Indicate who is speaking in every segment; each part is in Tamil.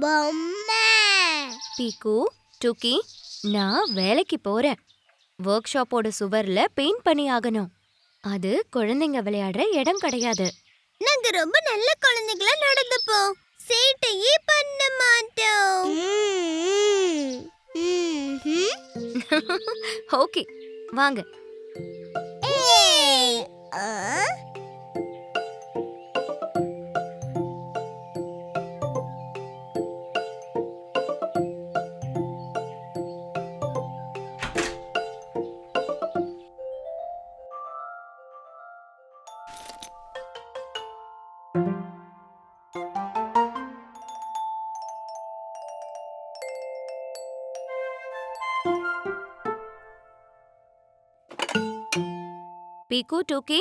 Speaker 1: பொம்மை.
Speaker 2: பீக்கு, டூக்கி, நான் வேலைக்கு போறேன். ஒர்க் ஷாப்போட சுவர்ல பெயிண்ட் பண்ணி ஆகணும். அது குழந்தைங்க விளையாடுற இடம் கிடையாது.
Speaker 3: நாங்க ரொம்ப நல்ல குழந்தைகளா நடந்துப்போம். சேட்டையே பண்ண மாட்டோம்.
Speaker 2: ஓகே, வாங்க. பீக்கு, டூக்கி,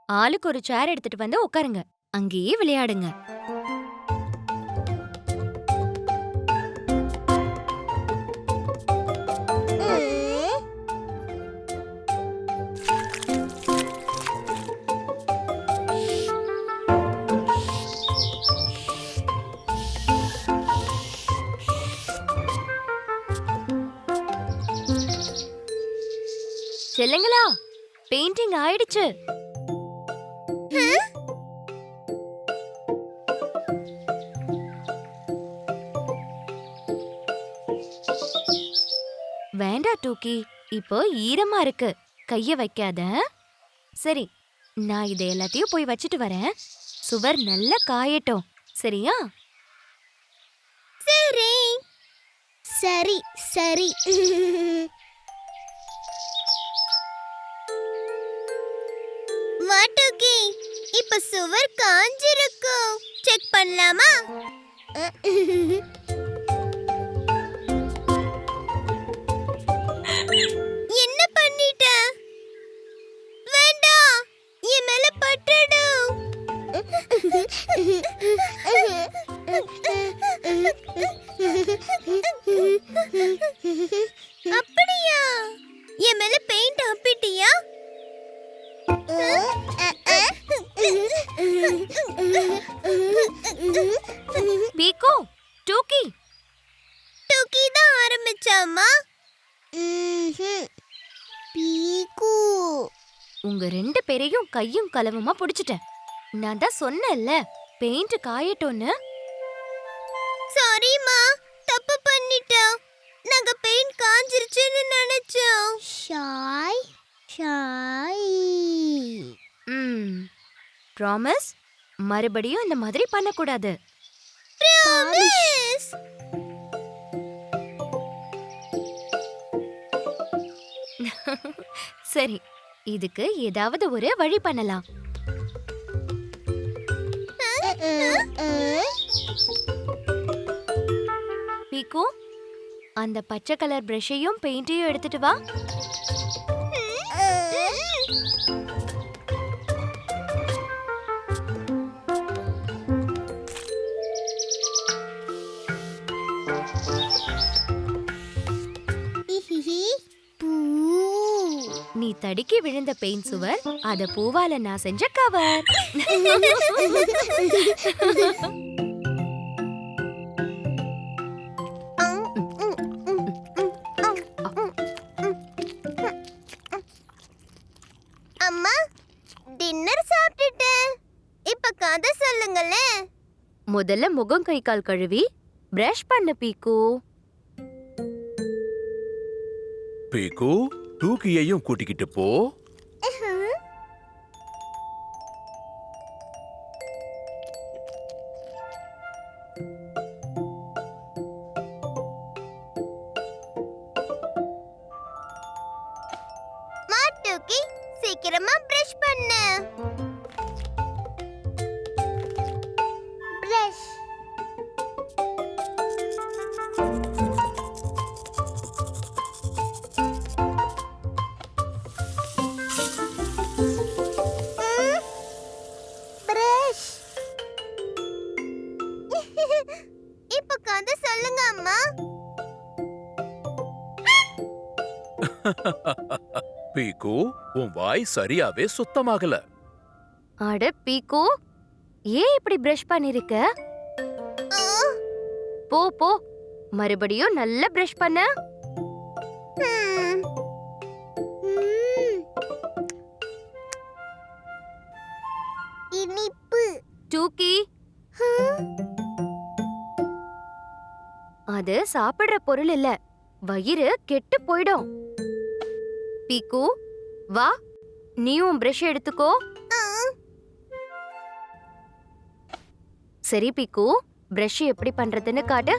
Speaker 2: ஆளுக்கு ஒரு சேர் எடுத்துட்டு வந்து உட்காருங்க. அங்கேயே விளையாடுங்க. செல்லுங்களா, பெயிண்டிங் ஆயிடுச்சு. வேண்டாம் டூக்கி, இப்போ ஈரமா இருக்கு. கைய வைக்காத. சரி, நான் இதை எல்லாத்தையும் போய் வச்சுட்டு வரேன். சுவர் நல்லா காயட்டும், சரியா?
Speaker 3: சரி
Speaker 1: சரி சரி.
Speaker 3: மாட்டுக்கி, இப்ப சுவர் காஞ்சிருக்கும். செக் பண்ணலாமா? என்ன பண்ணிட்ட? வேண்டாம், என் மேல பட்டுடும். அப்படியா? என் மேல பெயிண்ட் அப்பிட்டியா?
Speaker 2: பீக்கு, டூக்கி.
Speaker 3: டூக்கி தான் ஆரம்பிச்சாமா.
Speaker 1: பீக்கு.
Speaker 2: உங்க ரெண்டு பேரையும் கையும் களவுமா புடிச்சிட்டேன். நான் தான் சொன்னேன்ல, பெயிண்ட் காயட்டும்னு.
Speaker 3: சாரிமா, தப்பு பண்ணிட்டோம். நாங்க பெயிண்ட் காஞ்சிருச்சுன்னு நினைச்சோம்.
Speaker 1: ஷாய் ஷாய்.
Speaker 2: ப்ராமிஸ், மறுபடியும் இந்த மாதிரி பண்ணக்கூடாது.
Speaker 3: ப்ராமிஸ்.
Speaker 2: சரி, இதுக்கு ஏதாவது ஒரு வழி பண்ணலாம். பீக்கு, அந்த பச்சை கலர் பிரஷையும் பெயிண்டையும் எடுத்துட்டு வா. நீ தடுக்கி விழுந்த பெயிண்ட் சுவர், அத பூவால நான் செஞ்ச கவர்.
Speaker 3: அம்மா, டின்னர் சாப்பிட்டுட்டேன். இப்ப கதை சொல்லுங்களே.
Speaker 2: முதல்ல முகம் கை கால் கழுவி பிரஷ் பண்ண பீக்கு.
Speaker 4: பீக்கு, டூக்கியையும் கூட்டிக்கிட்டு போ.
Speaker 3: மாட்டுக்கி, சீக்கிரமா பிரஷ் பண்ணு.
Speaker 1: பிரஷ்.
Speaker 3: இப்ப கதை சொல்லுங்க அம்மா.
Speaker 4: பீக்கு, உன் வாய் சரியாவே சுத்தமாகல.
Speaker 2: அட பீக்கு, ஏன் இப்படி பிரஷ் பண்ணிருக்க? போ போ, மறுபடியும் நல்லா பிரஷ் பண்ண.
Speaker 3: ம்,
Speaker 1: ம். இனிப்பு.
Speaker 2: டூக்கி, அது சாப்பிடுற பொருள் இல்ல, வயிறு கெட்டு போயிடும். பீக்கு, வா, நீயும் பிரஷ் எடுத்துக்கோ.
Speaker 3: ஆ,
Speaker 2: சரி பீக்கு, பிரஷ் எப்படி பண்றதுன்னு காட்டு.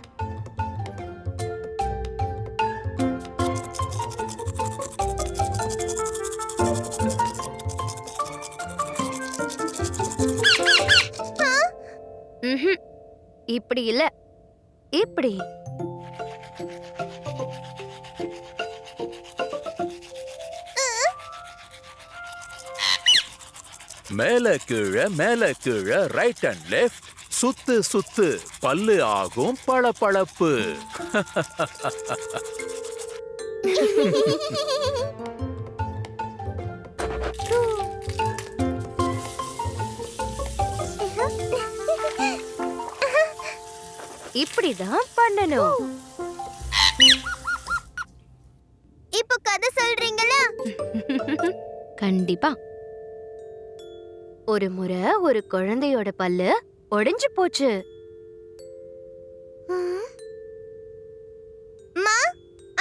Speaker 2: ம்ஹும். இப்படி இல்ல, இப்படி.
Speaker 4: மேல கீழ ரைட் அண்ட் லெஃப்ட் சுத்து சுத்து பல்லு ஆகும் பளபளப்பு.
Speaker 2: இப்படிதான் பண்ணணும்.
Speaker 3: இப்போ கதை சொல்றீங்களா?
Speaker 2: கண்டிப்பா. ஒரு முறை ஒரு குழந்தையோட பல்லு உடைஞ்சு போச்சு.
Speaker 3: மா,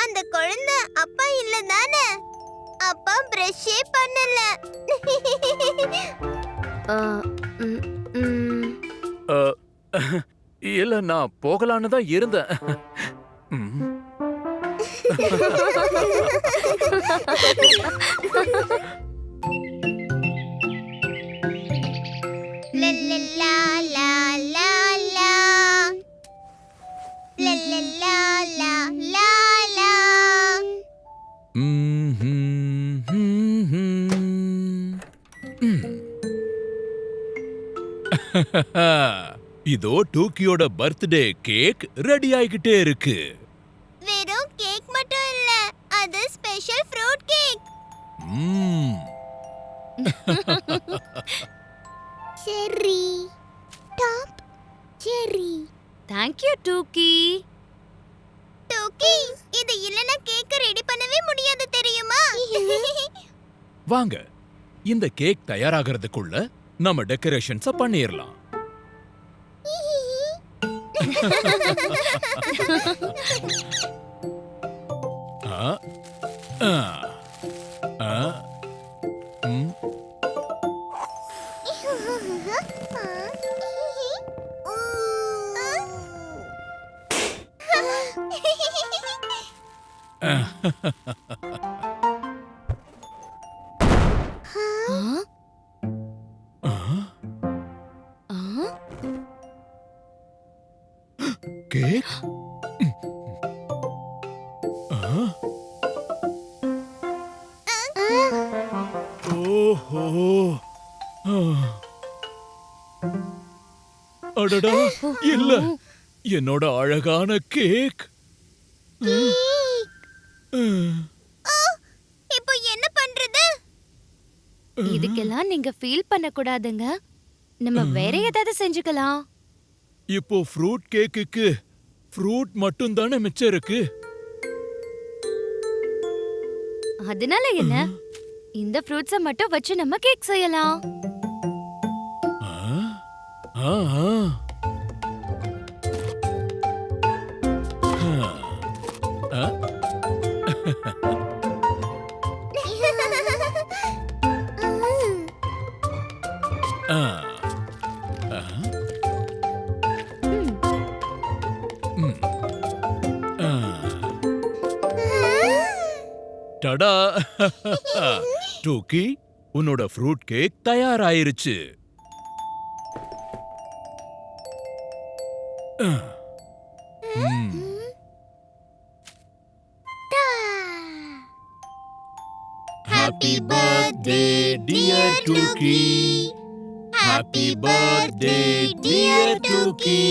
Speaker 3: அந்த குழந்தை அப்பா இல்ல தானே? அப்பா பிரஷ்ஷே பண்ணல.
Speaker 2: ஆ, ம், ம்.
Speaker 4: இல்ல, நான் போகலான்னு தான் இருந்தேன். ம்.
Speaker 3: லல்லல்லா, லா, லா, லா. லல்லல்லா, லா, லா, லா.
Speaker 4: இதோ டூக்கியோட பர்த்டே கேக் ரெடி ஆயிக்கிட்டே இருக்கு.
Speaker 3: வெறும் கேக் மட்டும் இல்ல, அது special fruit cake.
Speaker 4: Hmm.
Speaker 1: Cherry. Top cherry.
Speaker 2: Thank you, டூக்கி.
Speaker 3: டோக்கி, இது இல்லனா கேக் ரெடி பண்ணவே முடியாது தெரியுமா?
Speaker 4: வாங்க, இந்த கேக் தயாராகிறதுக்குள்ள நம்ம டெக்கரேஷன்ஸ பண்ணிரலாம். ஆ, ஆ, ஆ, ம்.
Speaker 2: ஆ?
Speaker 4: ஆ,
Speaker 2: ஆ?
Speaker 4: கேக்? ஆ? ஓஹோ! ஆ. அடடா, இல்ல, என்னோட அழகான கேக்.
Speaker 3: இப்போ என்ன பண்றது?
Speaker 2: இதுக்கெல்லாம் நீங்க ஃபீல் பண்ண கூடாதுங்க. நம்ம வேற ஏதாவது செஞ்சுக்கலாம்.
Speaker 4: இப்போ ஃப்ரூட் கேக்குக்கு ஃப்ரூட் மட்டும் தானே மிச்சம் இருக்கு.
Speaker 2: அதனால என்ன, இந்த ஃப்ரூட்ஸ மட்டும் வச்சு நம்ம கேக் செய்யலாம்.
Speaker 4: ஆ, ஆ, ஆ. ஆ, ஆ, ஆ. ம். ஆ. டடா! டூக்கி, உன்னோட ஃப்ரூட் கேக் தயாராயிருச்சு. ம். Happy birthday, dear Tuki. Happy birthday, dear Tuki.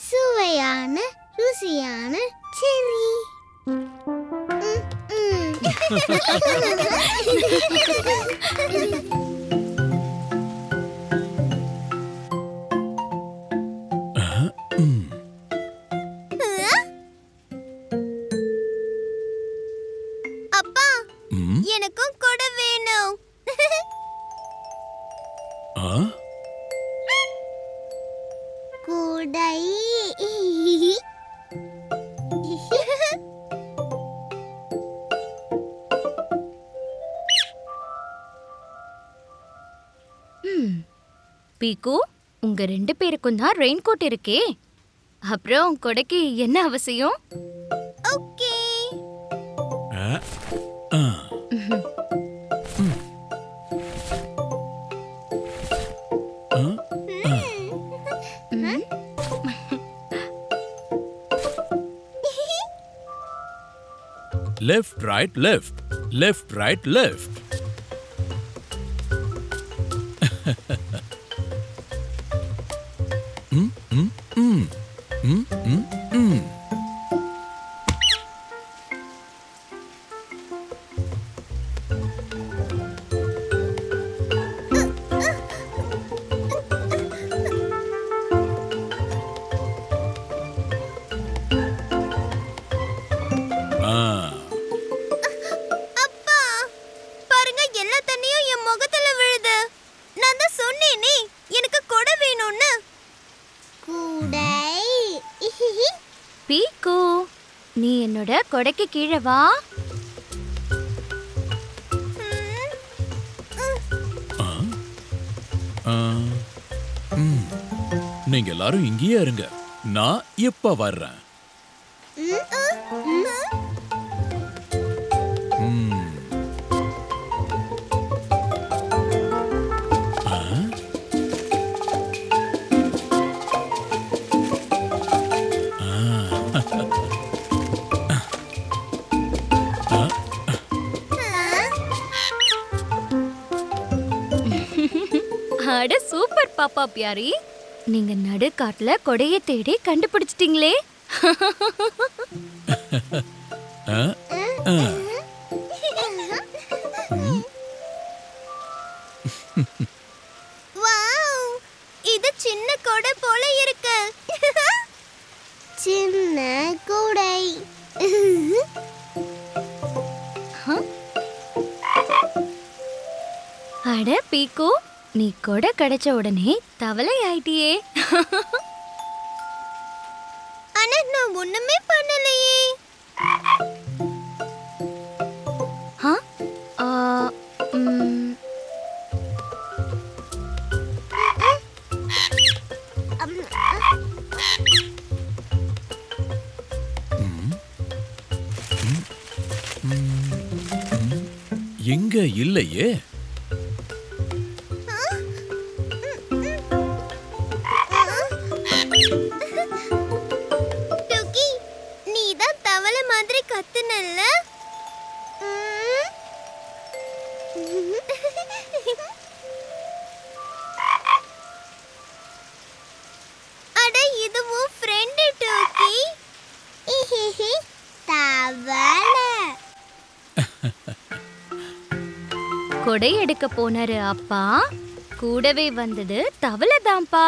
Speaker 1: சுவையான ருசியான செர்ரி.
Speaker 2: பீக்கு, உங்க 2 பேருக்கும் தான் ரெயின் கோட் இருக்கே. அப்புறம் கொடைக்கு என்ன அவசியம்?
Speaker 3: ஓகே.
Speaker 4: ஆ. Left, right, left. Left, right, left. Mm, mm, mm. Mm, mm, mm.
Speaker 3: அப்பா, பாருங்க எல்லா தண்ணியும் என் முகத்துல விழுது. நான் தான் சொன்னேனே எனக்கு கொடை வேணும்னு.
Speaker 1: கூடை.
Speaker 2: பீக்கு, நீ என்னோட கொடைக்கு கீழே வா.
Speaker 4: நீங்க எல்லாரும் இங்கேயே இருங்க. நான் இப்ப வர்றேன். ம். ஆ?
Speaker 2: அட சூப்பர் பாப்பா பியாரி, நீங்க நடுக்காட்டுல கொடைய தேடி கண்டுபிடிச்சிட்டீங்களே.
Speaker 4: ஆ? ஆ.
Speaker 3: வாவ், இது சின்ன கொடை போல இருக்கு.
Speaker 1: சின்ன கூடை.
Speaker 2: அட பீக்கு, நீ கொடை கிடைச்ச உடனே தவளை ஆயிட்டியே.
Speaker 3: ஆனா நான் ஒண்ணுமே பண்ணலையே.
Speaker 2: ஆ? ஆ, ம்,
Speaker 4: எங்க இல்லையே.
Speaker 3: டுகி, நீ தான் தவளை மாதிரி கத்துனல்ல. அட இதுவும் ஃப்ரெண்ட் டுகி.
Speaker 1: தவளை.
Speaker 2: கொடை எடுக்க போனாரு அப்பா, கூடவே வந்தது தவளை தான்ப்பா.